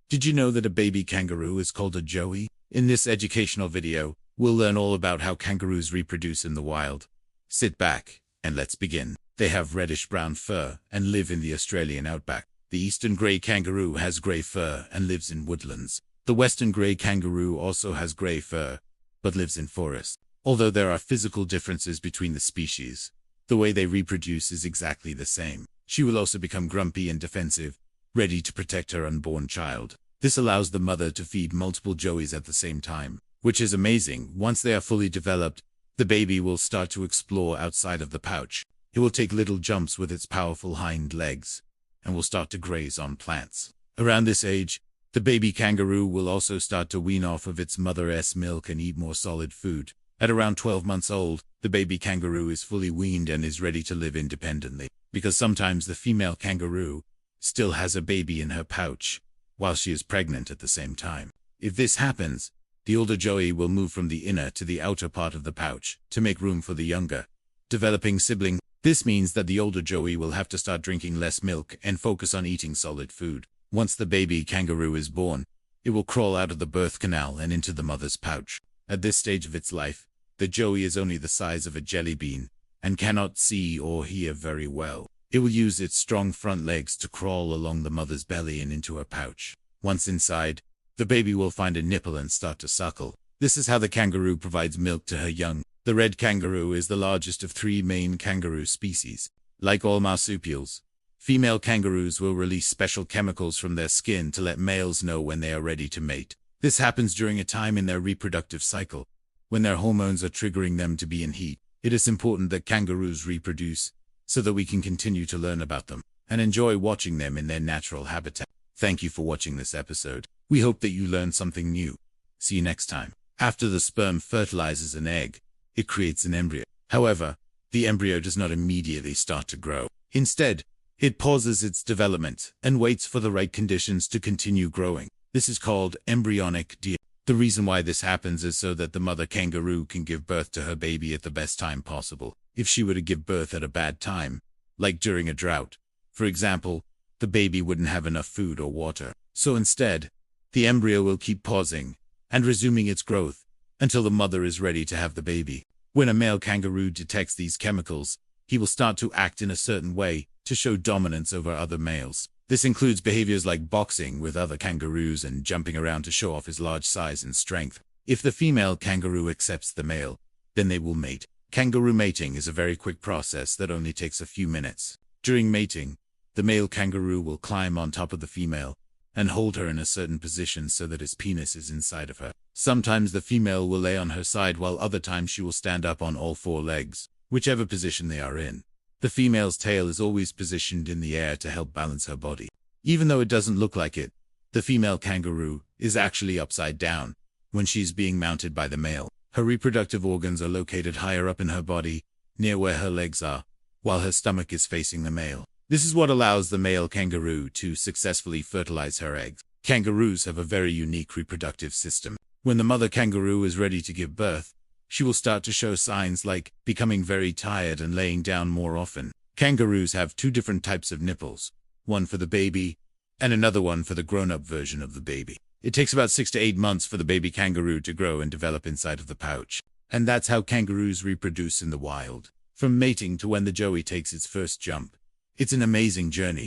Did you know that a baby kangaroo is called a joey? In this educational video, we'll learn all about how kangaroos reproduce in the wild. Sit back, and let's begin. They have reddish-brown fur and live in the Australian outback. The eastern grey kangaroo has grey fur and lives in woodlands. The western grey kangaroo also has grey fur, but lives in forests. Although there are physical differences between the species, the way they reproduce is exactly the same. She will also become grumpy and defensive, ready to protect her unborn child. This allows the mother to feed multiple joeys at the same time, which is amazing. Once they are fully developed, the baby will start to explore outside of the pouch. It will take little jumps with its powerful hind legs, and will start to graze on plants. Around this age, the baby kangaroo will also start to wean off of its mother's milk and eat more solid food. At around 12 months old, the baby kangaroo is fully weaned and is ready to live independently, because sometimes the female kangaroo still has a baby in her pouch while she is pregnant at the same time. If this happens, the older joey will move from the inner to the outer part of the pouch to make room for the younger, developing sibling. This means that the older joey will have to start drinking less milk and focus on eating solid food. Once the baby kangaroo is born, it will crawl out of the birth canal and into the mother's pouch. At this stage of its life, the joey is only the size of a jelly bean and cannot see or hear very well. It will use its strong front legs to crawl along the mother's belly and into her pouch. Once inside, the baby will find a nipple and start to suckle. This is how the kangaroo provides milk to her young. The red kangaroo is the largest of three main kangaroo species. Like all marsupials, female kangaroos will release special chemicals from their skin to let males know when they are ready to mate. This happens during a time in their reproductive cycle, when their hormones are triggering them to be in heat. It is important that kangaroos reproduce, so that we can continue to learn about them and enjoy watching them in their natural habitat. Thank you for watching this episode. We hope that you learned something new. See you next time. After the sperm fertilizes an egg, it creates an embryo. However, the embryo does not immediately start to grow. Instead, it pauses its development and waits for the right conditions to continue growing. This is called embryonic development. The reason why this happens is so that the mother kangaroo can give birth to her baby at the best time possible. If she were to give birth at a bad time, like during a drought, for example, the baby wouldn't have enough food or water. So instead, the embryo will keep pausing and resuming its growth until the mother is ready to have the baby. When a male kangaroo detects these chemicals, he will start to act in a certain way to show dominance over other males. This includes behaviors like boxing with other kangaroos and jumping around to show off his large size and strength. If the female kangaroo accepts the male, then they will mate. Kangaroo mating is a very quick process that only takes a few minutes. During mating, the male kangaroo will climb on top of the female and hold her in a certain position so that his penis is inside of her. Sometimes the female will lay on her side, while other times she will stand up on all four legs, whichever position they are in. The female's tail is always positioned in the air to help balance her body. Even though it doesn't look like it, the female kangaroo is actually upside down when she's being mounted by the male. Her reproductive organs are located higher up in her body, near where her legs are, while her stomach is facing the male. This is what allows the male kangaroo to successfully fertilize her eggs. Kangaroos have a very unique reproductive system. When the mother kangaroo is ready to give birth, she will start to show signs like becoming very tired and laying down more often. Kangaroos have two different types of nipples, one for the baby and another one for the grown-up version of the baby. It takes about 6 to 8 months for the baby kangaroo to grow and develop inside of the pouch. And that's how kangaroos reproduce in the wild. From mating to when the joey takes its first jump. It's an amazing journey.